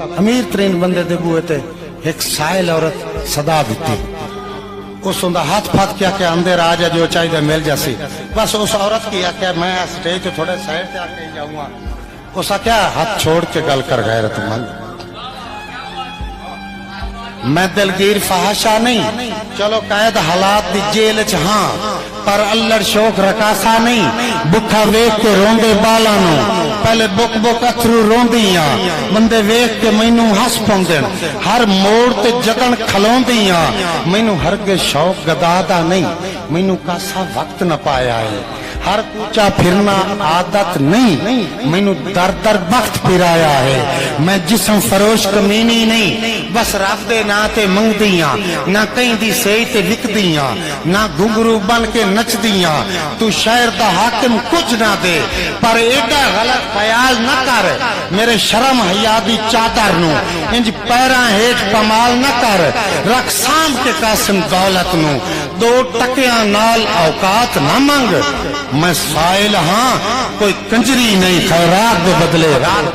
अमीर तरीन बंदे दे बूहे ते एक साइल औरत सदा दी। उस हाथ फाथ क्या क्या अंदर आ जा जो चाहिए मिल जासी। बस उस औरत की आख्या मैं स्टेज थोड़े साइड से आके जाऊंगा। उस क्या हाथ छोड़ के गल कर गैरतमंद। मैं दिलगीर फहाशा नहीं, चलो कैद हालात दी जेल च हाँ, पर अल्लड़ शौक रकासा नहीं। बुखा वेख के रोंदे बाला नो, पहले बुक बुक अथरू रोंदियां, बंदे वेख के मैनू हस पाउंदे। हर मोड़ ते जगन खलोंदियां, मैनू हरगे शौक गदादा नहीं, मैनू कासा वक्त न पाया है। हर कूचा फिरना आदत नहीं, मैनू दर दर वक्त फिराया है। मैं जिस्म फरोश कमीनी नहीं, बस रब दे ना ते मंगदियां, ना कहीं दी सही ते विकदियां, ना घुंघरू बन के नचदियां। तू शहर दा हाकिम कुछ ना दे, पर एडा गलत ख्याल न कर मेरे शर्म हया दी चादर नू, इंज पैरां हेठ कमाल न कर। रख सांभ के कासिम दौलत नू, दो टकियां नाल औकात ना मंग। मैं साइल हाँ, कोई कंजरी नहीं, खैरात दे बदले रात।